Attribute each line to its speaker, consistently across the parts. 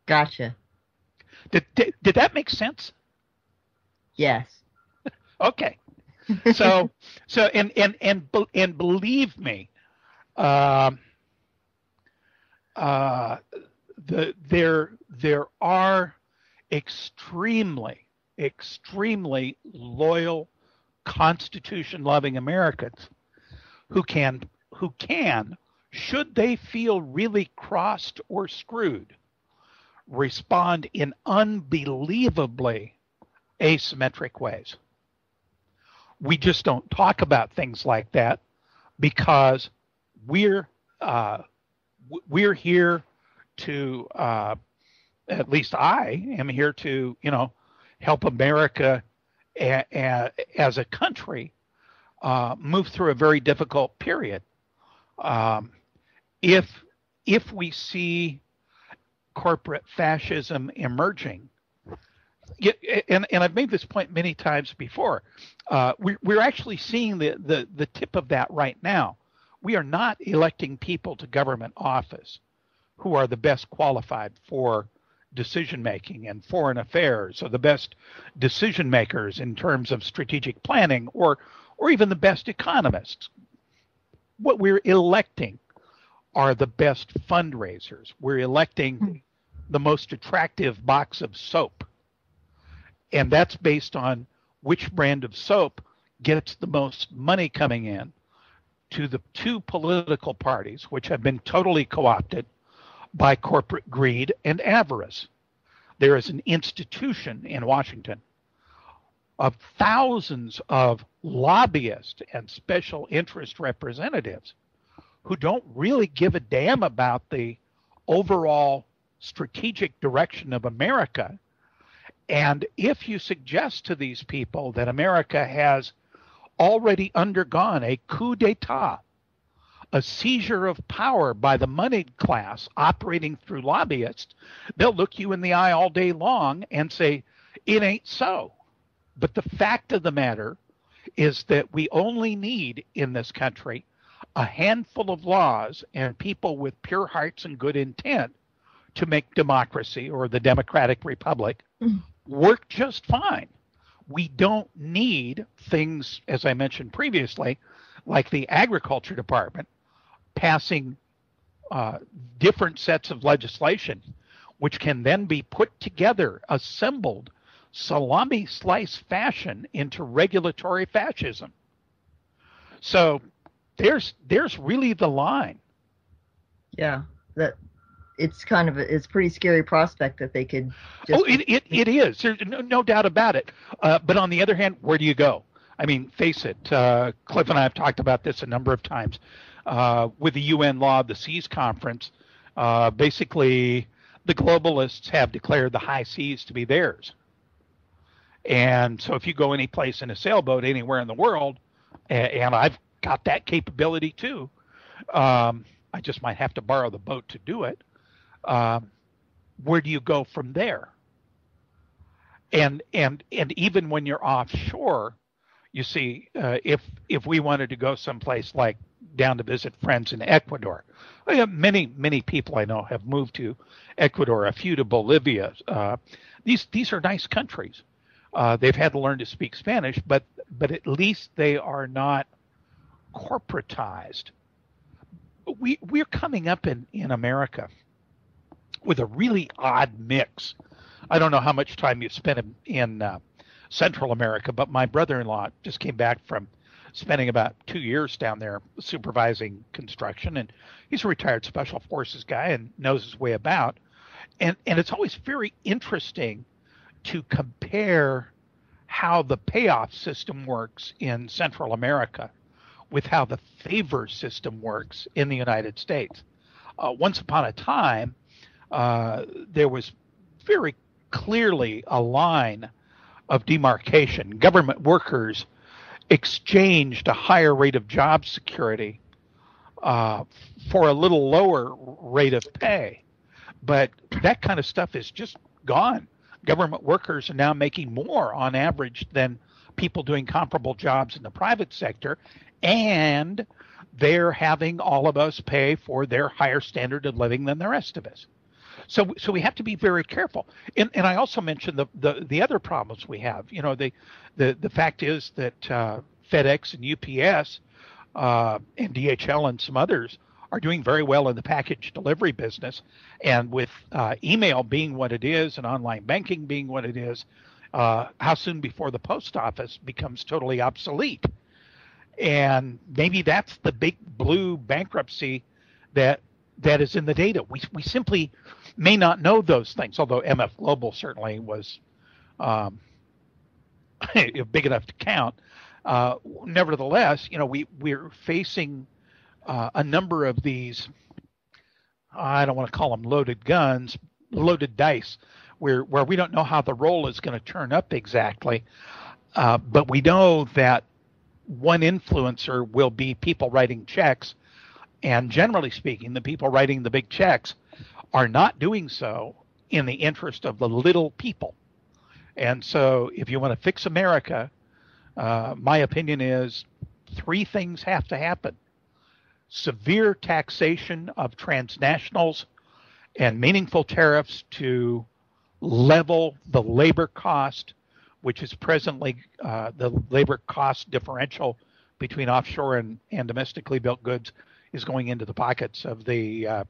Speaker 1: Gotcha.
Speaker 2: Did that make sense?
Speaker 1: Yes.
Speaker 2: Okay. So and believe me, um, uh, there are extremely loyal Constitution loving Americans who can who can should they feel really crossed or screwed respond in unbelievably asymmetric ways. We just don't talk about things like that because we're uh, we're here to at least I am here to help America as a country move through a very difficult period. Um, if if we see corporate fascism emerging, and I've made this point many times before, we're actually seeing the tip of that right now. We are not electing people to government office who are the best qualified for decision making and foreign affairs, or the best decision makers in terms of strategic planning, or even the best economists. What we're electing are the best fundraisers. We're electing the most attractive box of soap. And that's based on which brand of soap gets the most money coming in to the two political parties, which have been totally co-opted by corporate greed and avarice. There is an institution in Washington of thousands of lobbyists and special interest representatives who don't really give a damn about the overall strategic direction of America. And if you suggest to these people that America has already undergone a coup d'etat, a seizure of power by the moneyed class operating through lobbyists, they'll look you in the eye all day long and say, it ain't so. But the fact of the matter is that we only need in this country a handful of laws and people with pure hearts and good intent to make democracy, or the democratic republic, work just fine. We don't need things, as I mentioned previously, like the agriculture department passing different sets of legislation, which can then be put together, assembled, salami slice fashion into regulatory fascism. So there's really the line.
Speaker 1: Yeah, that it's a pretty scary prospect that they could just.
Speaker 2: Oh, it is. There's no doubt about it. But on the other hand, where do you go? I mean, face it. Cliff and I have talked about this a number of times. With the UN Law of the Seas Conference, basically the globalists have declared the high seas to be theirs. And so if you go any place in a sailboat anywhere in the world, and I've got that capability too, I just might have to borrow the boat to do it. Where do you go from there? And even when you're offshore, you see, if we wanted to go someplace like down to visit friends in Ecuador, many people I know have moved to Ecuador, a few to Bolivia. These are nice countries. They've had to learn to speak Spanish, but at least they are not corporatized. We're coming up in America with a really odd mix. I don't know how much time you spent in Central America, but my brother-in-law just came back from spending about 2 years down there supervising construction, and he's a retired special forces guy and knows his way about. And it's always very interesting to compare how the payoff system works in Central America with how the favor system works in the United States. Once upon a time, there was very clearly a line of demarcation. Government workers exchanged a higher rate of job security for a little lower rate of pay. But that kind of stuff is just gone. Government workers are now making more on average than people doing comparable jobs in the private sector, and they're having all of us pay for their higher standard of living than the rest of us. So we have to be very careful. And I also mentioned the other problems we have. You know, the fact is that FedEx and UPS and DHL and some others are doing very well in the package delivery business. And with email being what it is and online banking being what it is, how soon before the post office becomes totally obsolete? And maybe that's the big blue bankruptcy that is in the data. We simply may not know those things, although MF Global certainly was um, big enough to count. Nevertheless, you know, we're facing a number of these. I don't want to call them loaded guns, loaded dice, where we don't know how the roll is going to turn up exactly. But we know that one influencer will be people writing checks, and generally speaking, the people writing the big checks are not doing so in the interest of the little people. And so, if you want to fix America, my opinion is three things have to happen: severe taxation of transnationals and meaningful tariffs to level the labor cost, which is presently the labor cost differential between offshore and domestically built goods is going into the pockets of the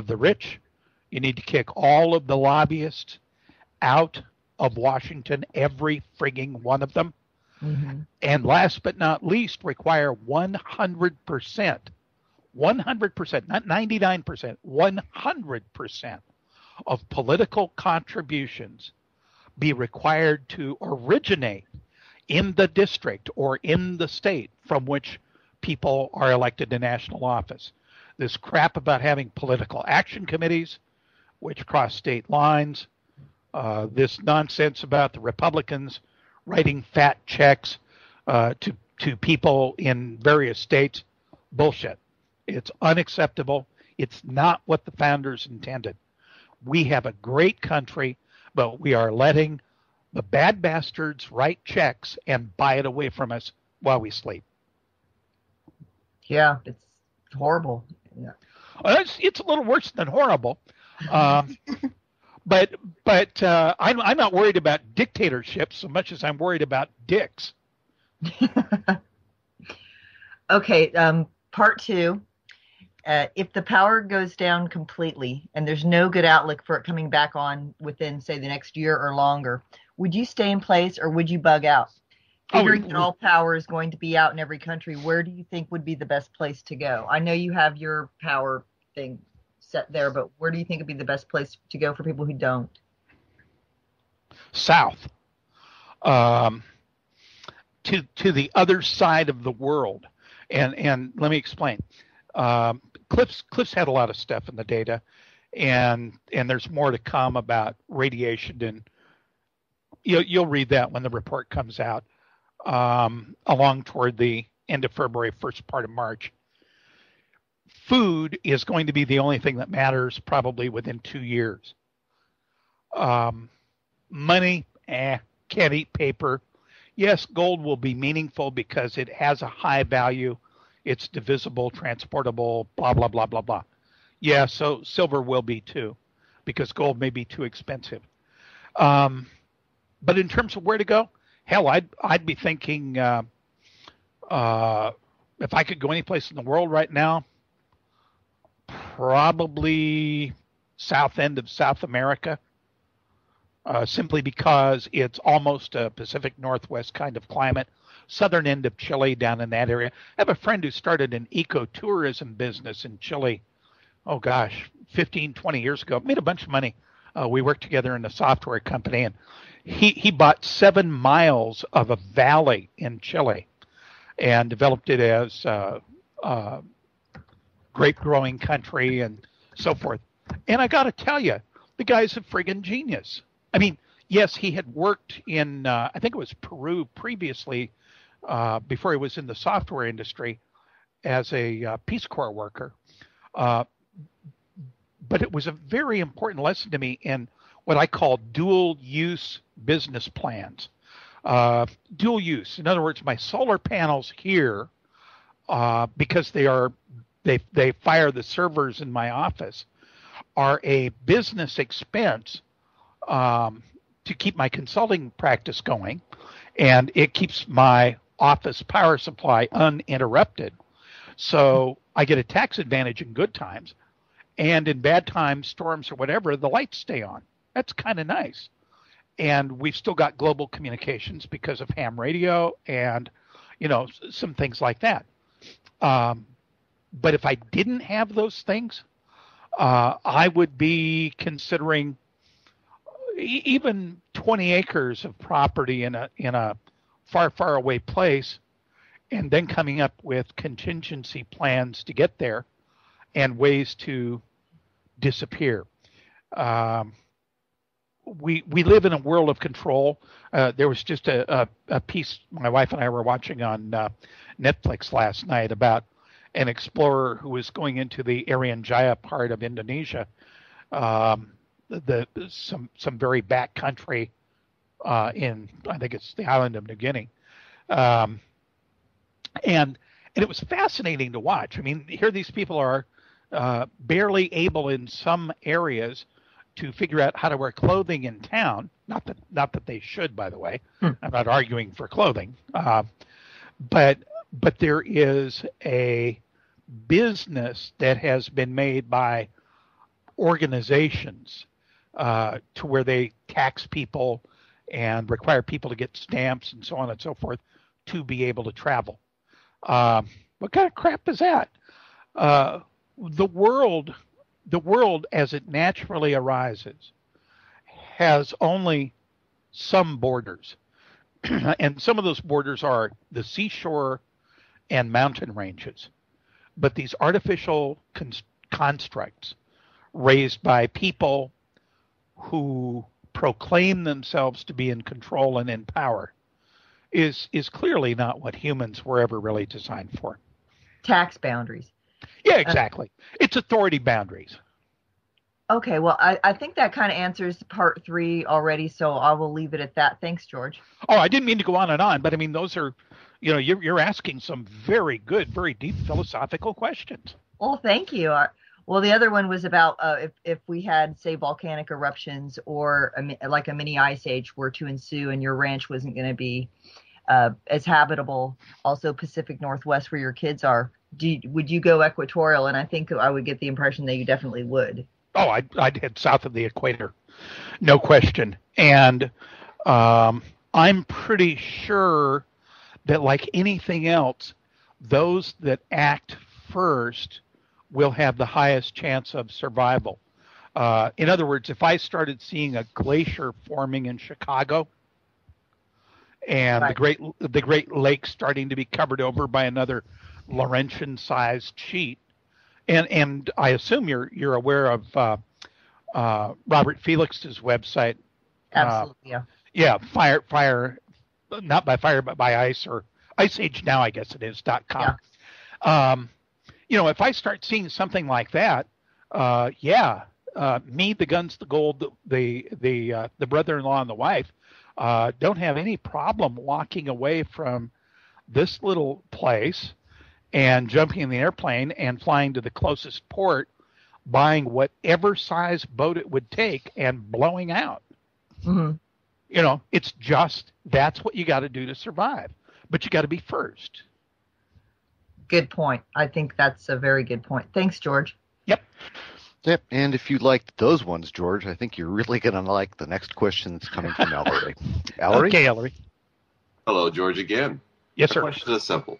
Speaker 2: rich. You need to kick all of the lobbyists out of Washington, every frigging one of them. Mm-hmm. And last but not least, require 100%, 100%, not 99%, 100% of political contributions be required to originate in the district or in the state from which people are elected to national office. This crap about having political action committees, which cross state lines, this nonsense about the Republicans writing fat checks to people in various states, bullshit. It's unacceptable. It's not what the founders intended. We have a great country, but we are letting the bad bastards write checks and buy it away from us while we sleep.
Speaker 1: Yeah, it's horrible. Yeah.
Speaker 2: Well, it's a little worse than horrible. But I'm not worried about dictatorships so much as I'm worried about dicks.
Speaker 1: Okay, part two. If the power goes down completely and there's no good outlook for it coming back on within, say, the next year or longer, would you stay in place or would you bug out? Figuring that all power is going to be out in every country, where do you think would be the best place to go? I know you have your power thing set there, but where do you think would be the best place to go for people who don't?
Speaker 2: South. To the other side of the world. And let me explain. Cliff's had a lot of stuff in the data, and there's more to come about radiation, and you'll read that when the report comes out, along toward the end of February, first part of March. Food is going to be the only thing that matters probably within 2 years. Money, can't eat paper. Yes, gold will be meaningful because it has a high value. It's divisible, transportable, blah, blah, blah, blah, blah. Yeah, so silver will be too, because gold may be too expensive. But in terms of where to go, hell, I'd be thinking if I could go any place in the world right now, probably south end of South America, simply because it's almost a Pacific Northwest kind of climate. Southern end of Chile, down in that area. I have a friend who started an ecotourism business in Chile, 15, 20 years ago. Made a bunch of money. We worked together in a software company, and he bought 7 miles of a valley in Chile and developed it as grape growing country and so forth. And I got to tell you, the guy's a friggin' genius. I mean, yes, he had worked in, I think it was Peru previously, before he was in the software industry as a Peace Corps worker. But it was a very important lesson to me in what I call dual use business plans. Dual use. In other words, my solar panels here, because they fire the servers in my office, are a business expense to keep my consulting practice going, and it keeps my office power supply uninterrupted. So I get a tax advantage in good times, and in bad times, storms or whatever, the lights stay on. That's kind of nice. And we've still got global communications because of ham radio and, some things like that. But if I didn't have those things, I would be considering even 20 acres of property in a far, far away place, and then coming up with contingency plans to get there and ways to disappear. We live in a world of control. There was just a piece my wife and I were watching on Netflix last night about an explorer who was going into the Irian Jaya part of Indonesia, some very back country in, I think it's the island of New Guinea, and it was fascinating to watch. I mean, here these people are barely able in some areas to figure out how to wear clothing in town. Not that they should, by the way. I'm not arguing for clothing, but there is a business that has been made by organizations to where they tax people and require people to get stamps and so on and so forth to be able to travel. What kind of crap is that? The world as it naturally arises has only some borders. And some of those borders are the seashore and mountain ranges. But these artificial constructs raised by people who proclaim themselves to be in control and in power is clearly not what humans were ever really designed for.
Speaker 1: Tax boundaries.
Speaker 2: Yeah, exactly. It's authority boundaries.
Speaker 1: Okay, well, I think that kind of answers part 3 already, so I will leave it at that. Thanks, George.
Speaker 2: Oh, I didn't mean to go on and on, but I mean, those are, you're asking some very good, very deep philosophical questions.
Speaker 1: Well, thank you. Well, the other one was about if we had, say, volcanic eruptions or like a mini ice age were to ensue and your ranch wasn't going to be as habitable, also Pacific Northwest where your kids are, would you go equatorial? And I think I would get the impression that you definitely would.
Speaker 2: Oh, I'd head south of the equator, no question. And I'm pretty sure that, like anything else, those that act first will have the highest chance of survival. In other words, if I started seeing a glacier forming in Chicago and right, the Great Lakes starting to be covered over by another Laurentian-sized sheet, and I assume you're aware of Robert Felix's website.
Speaker 1: Absolutely, yeah.
Speaker 2: Yeah, fire, not by fire, but by ice, or Ice Age Now, I guess it is, .com. Yeah. If I start seeing something like that, me, the guns, the gold, the brother-in-law and the wife don't have any problem walking away from this little place and jumping in the airplane and flying to the closest port, buying whatever size boat it would take and blowing out.
Speaker 1: Mm-hmm.
Speaker 2: It's just, that's what you got to do to survive. But you got to be first.
Speaker 1: Good point. I think that's a very good point. Thanks, George.
Speaker 2: Yep.
Speaker 3: And if you liked those ones, George, I think you're really going to like the next question that's coming from Ellery. Ellery?
Speaker 2: Okay, Ellery.
Speaker 4: Hello, George, again.
Speaker 2: Yes, sir.
Speaker 4: The question is simple.